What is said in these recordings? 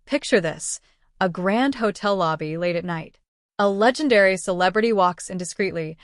Picture this, a grand hotel lobby late at night. A legendary celebrity walks in discreetly,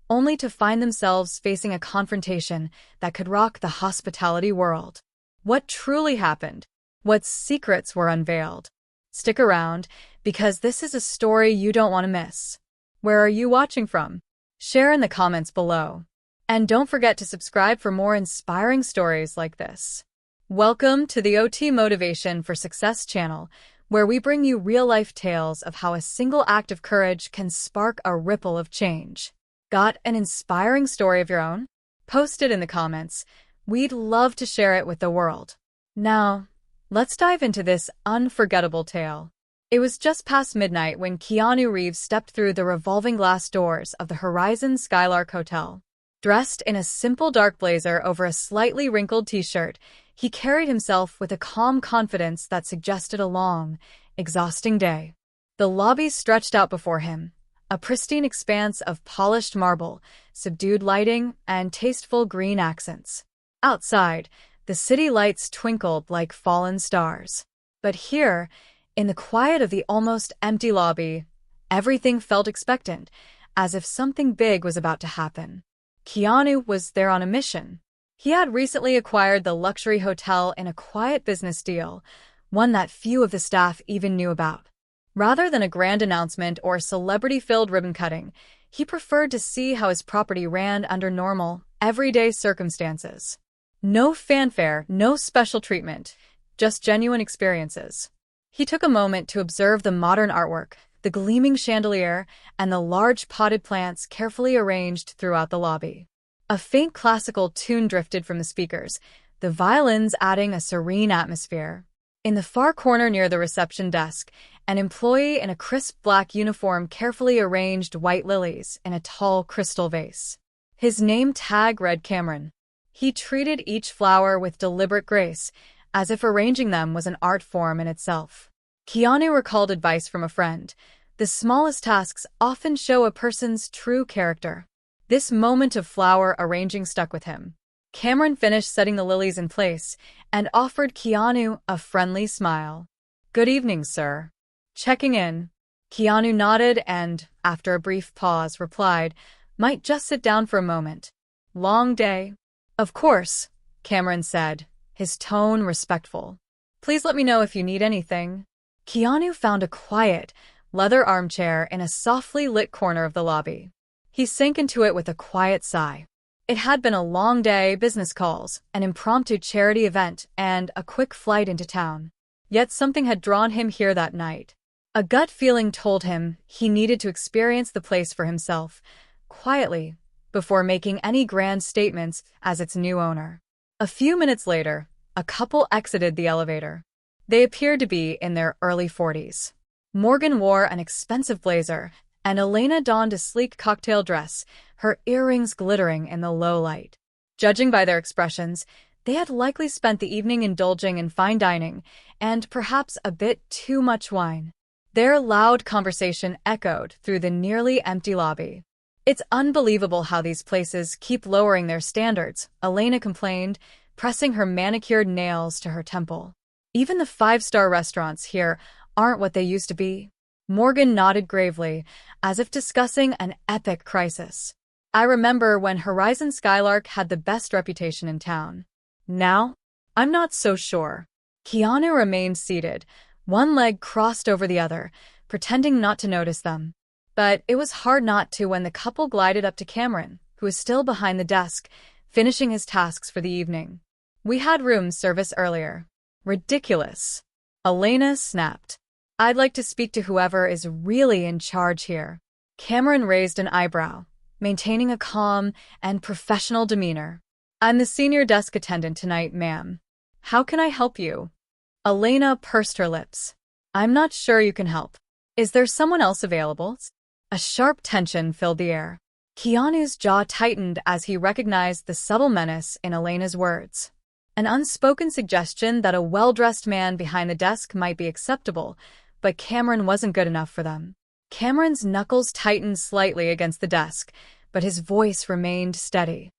only to find themselves facing a confrontation that could rock the hospitality world. What truly happened? What secrets were unveiled? Stick around, because this is a story you don't want to miss. Where are you watching from? Share in the comments below. And don't forget to subscribe for more inspiring stories like this. Welcome to the OT Motivation for Success channel, where we bring you real-life tales of how a single act of courage can spark a ripple of change. Got an inspiring story of your own? Post it in the comments. We'd love to share it with the world. Now, let's dive into this unforgettable tale. It was just past midnight when Keanu Reeves stepped through the revolving glass doors of the Horizon Skylark Hotel. Dressed in a simple dark blazer over a slightly wrinkled t-shirt, he carried himself with a calm confidence that suggested a long, exhausting day. The lobby stretched out before him, a pristine expanse of polished marble, subdued lighting, and tasteful green accents. Outside, the city lights twinkled like fallen stars. But here, in the quiet of the almost empty lobby, everything felt expectant, as if something big was about to happen. Keanu was there on a mission. He had recently acquired the luxury hotel in a quiet business deal, one that few of the staff even knew about. Rather than a grand announcement or celebrity-filled ribbon-cutting, he preferred to see how his property ran under normal, everyday circumstances. No fanfare, no special treatment, just genuine experiences. He took a moment to observe the modern artwork, the gleaming chandelier, and the large potted plants carefully arranged throughout the lobby. A faint classical tune drifted from the speakers, the violins adding a serene atmosphere. In the far corner near the reception desk, an employee in a crisp black uniform carefully arranged white lilies in a tall crystal vase. His name tag read Cameron. He treated each flower with deliberate grace, as if arranging them was an art form in itself. Keanu recalled advice from a friend. The smallest tasks often show a person's true character. This moment of flower arranging stuck with him. Cameron finished setting the lilies in place and offered Keanu a friendly smile. "Good evening, sir." Checking in. Keanu nodded and, after a brief pause, replied, "Might just sit down for a moment." "Long day?" "Of course," Cameron said, his tone respectful. "Please let me know if you need anything." Keanu found a quiet, leather armchair in a softly lit corner of the lobby. He sank into it with a quiet sigh. It had been a long day, business calls, an impromptu charity event, and a quick flight into town. Yet something had drawn him here that night. A gut feeling told him he needed to experience the place for himself, quietly, before making any grand statements as its new owner. A few minutes later, a couple exited the elevator. They appeared to be in their early 40s. Morgan wore an expensive blazer, and Elena donned a sleek cocktail dress, her earrings glittering in the low light. Judging by their expressions, they had likely spent the evening indulging in fine dining, and perhaps a bit too much wine. Their loud conversation echoed through the nearly empty lobby. "It's unbelievable how these places keep lowering their standards," Elena complained, pressing her manicured nails to her temple. "Even the five-star restaurants here aren't what they used to be." Morgan nodded gravely, as if discussing an epic crisis. "I remember when Horizon Skylark had the best reputation in town. Now, I'm not so sure." Keanu remained seated, one leg crossed over the other, pretending not to notice them. But it was hard not to when the couple glided up to Cameron, who was still behind the desk, finishing his tasks for the evening. "We had room service earlier." "Ridiculous," Elena snapped. "I'd like to speak to whoever is really in charge here." Cameron raised an eyebrow, maintaining a calm and professional demeanor. "I'm the senior desk attendant tonight, ma'am. How can I help you?" Elena pursed her lips. "I'm not sure you can help. Is there someone else available?" A sharp tension filled the air. Keanu's jaw tightened as he recognized the subtle menace in Elena's words. An unspoken suggestion that a well-dressed man behind the desk might be acceptable, but Cameron wasn't good enough for them. Cameron's knuckles tightened slightly against the desk, but his voice remained steady.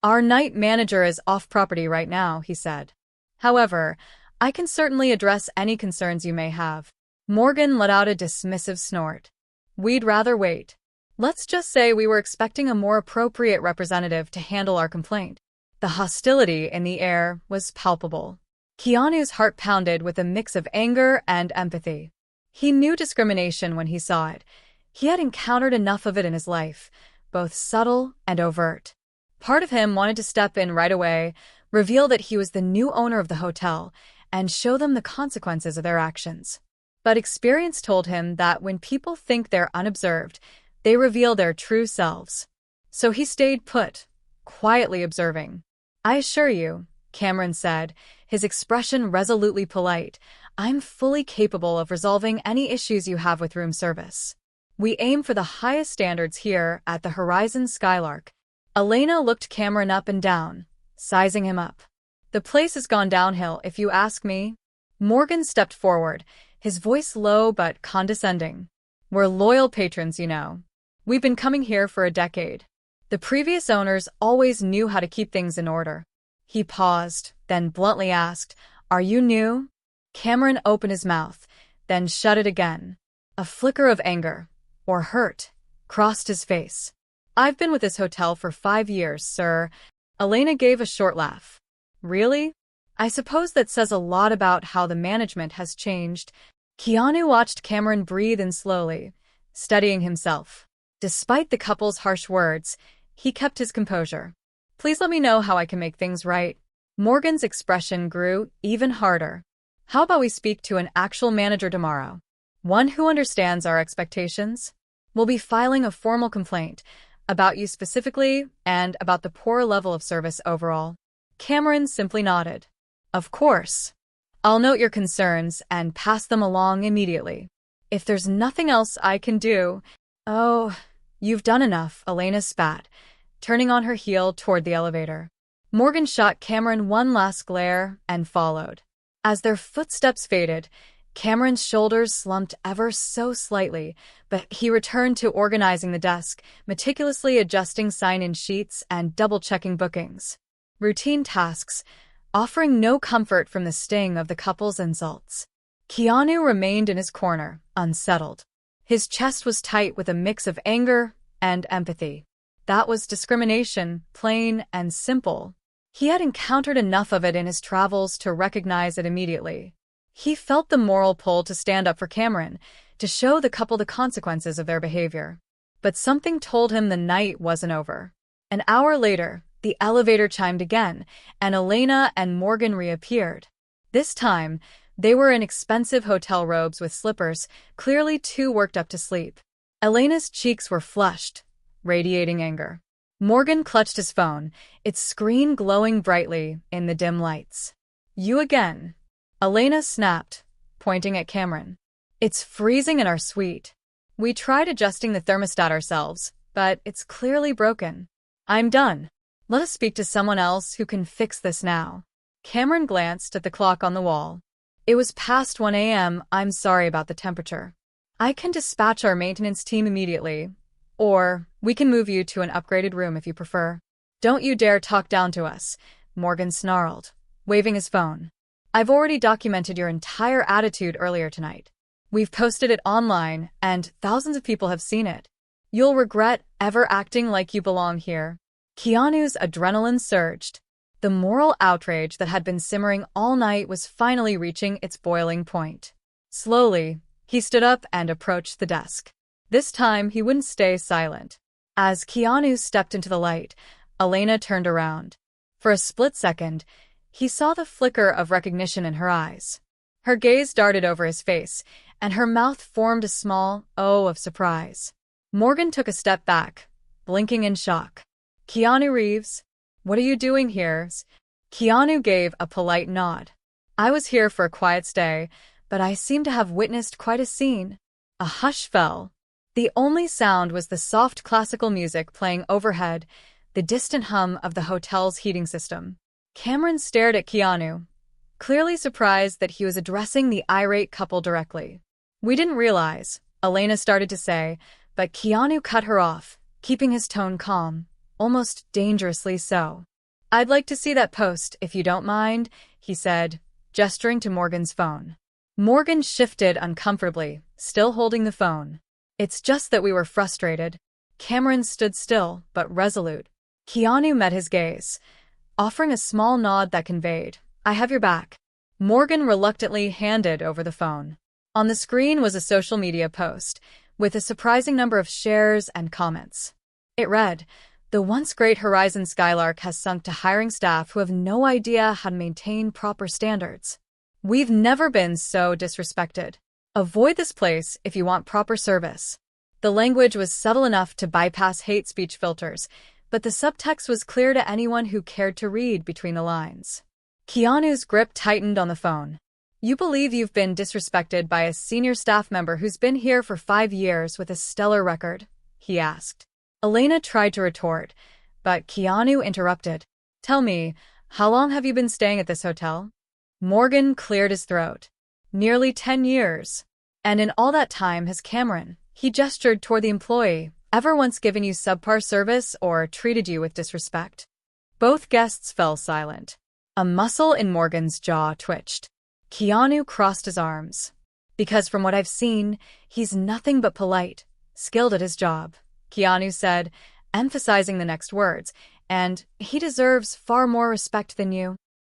"Our night manager is off property right now," he said. "However, I can certainly address any concerns you may have. Morgan let out a dismissive snort. We'd rather wait. Let's just say we were expecting a more appropriate representative to handle our complaint. The hostility in the air was palpable. Keanu's heart pounded with a mix of anger and empathy. He knew discrimination when he saw it. He had encountered enough of it in his life, both subtle and overt. Part of him wanted to step in right away, reveal that he was the new owner of the hotel, and show them the consequences of their actions. But experience told him that when people think they're unobserved, they reveal their true selves. So he stayed put, quietly observing. I assure you, Cameron said, his expression resolutely polite, I'm fully capable of resolving any issues you have with room service. We aim for the highest standards here at the Horizon Skylark. Elena looked Cameron up and down, sizing him up. The place has gone downhill, if you ask me. Morgan stepped forward, his voice low but condescending. We're loyal patrons, you know. We've been coming here for a decade. The previous owners always knew how to keep things in order. He paused, then bluntly asked, Are you new? Cameron opened his mouth, then shut it again. A flicker of anger, or hurt, crossed his face. I've been with this hotel for 5 years, sir. Elena gave a short laugh. Really? I suppose that says a lot about how the management has changed. Keanu watched Cameron breathe in slowly, steadying himself. Despite the couple's harsh words, he kept his composure. Please let me know how I can make things right. Morgan's expression grew even harder. How about we speak to an actual manager tomorrow? One who understands our expectations? We'll be filing a formal complaint about you specifically and about the poor level of service overall. Cameron simply nodded. Of course. I'll note your concerns and pass them along immediately. If there's nothing else I can do... Oh, you've done enough, Elena spat, turning on her heel toward the elevator. Morgan shot Cameron one last glare and followed. As their footsteps faded, Cameron's shoulders slumped ever so slightly, but he returned to organizing the desk, meticulously adjusting sign-in sheets and double-checking bookings. Routine tasks, offering no comfort from the sting of the couple's insults. Keanu remained in his corner, unsettled. His chest was tight with a mix of anger and empathy. That was discrimination, plain and simple. He had encountered enough of it in his travels to recognize it immediately. He felt the moral pull to stand up for Cameron, to show the couple the consequences of their behavior. But something told him the night wasn't over. An hour later, the elevator chimed again, and Elena and Morgan reappeared. This time, they were in expensive hotel robes with slippers, clearly too worked up to sleep. Elena's cheeks were flushed, radiating anger. Morgan clutched his phone, its screen glowing brightly in the dim lights. You again. Elena snapped, pointing at Cameron. It's freezing in our suite. We tried adjusting the thermostat ourselves, but it's clearly broken. I'm done. Let us speak to someone else who can fix this now. Cameron glanced at the clock on the wall. It was past 1 a.m. I'm sorry about the temperature. I can dispatch our maintenance team immediately. Or, we can move you to an upgraded room if you prefer. Don't you dare talk down to us, Morgan snarled, waving his phone. I've already documented your entire attitude earlier tonight. We've posted it online, and thousands of people have seen it. You'll regret ever acting like you belong here. Keanu's adrenaline surged. The moral outrage that had been simmering all night was finally reaching its boiling point. Slowly, he stood up and approached the desk. This time, he wouldn't stay silent. As Keanu stepped into the light, Elena turned around. For a split second, he saw the flicker of recognition in her eyes. Her gaze darted over his face, and her mouth formed a small O of surprise. Morgan took a step back, blinking in shock. Keanu Reeves, what are you doing here? Keanu gave a polite nod. I was here for a quiet stay, but I seem to have witnessed quite a scene. A hush fell. The only sound was the soft classical music playing overhead, the distant hum of the hotel's heating system. Cameron stared at Keanu, clearly surprised that he was addressing the irate couple directly. We didn't realize, Elena started to say, but Keanu cut her off, keeping his tone calm, almost dangerously so. I'd like to see that post, if you don't mind, he said, gesturing to Morgan's phone. Morgan shifted uncomfortably, still holding the phone. It's just that we were frustrated. Cameron stood still, but resolute. Keanu met his gaze, offering a small nod that conveyed, "I have your back." Morgan reluctantly handed over the phone. On the screen was a social media post, with a surprising number of shares and comments. It read, "The once great Horizon Skylark has sunk to hiring staff who have no idea how to maintain proper standards. We've never been so disrespected. Avoid this place if you want proper service." The language was subtle enough to bypass hate speech filters, but the subtext was clear to anyone who cared to read between the lines. Keanu's grip tightened on the phone. "You believe you've been disrespected by a senior staff member who's been here for 5 years with a stellar record?" he asked. Elena tried to retort, but Keanu interrupted. "Tell me, how long have you been staying at this hotel?" Morgan cleared his throat. "Nearly 10 years. And in all that time has Cameron," he gestured toward the employee, "ever once given you subpar service or treated you with disrespect?" Both guests fell silent. A muscle in Morgan's jaw twitched. Keanu crossed his arms. "Because from what I've seen, he's nothing but polite, skilled at his job," Keanu said, emphasizing the next words, "and he deserves far more respect than you."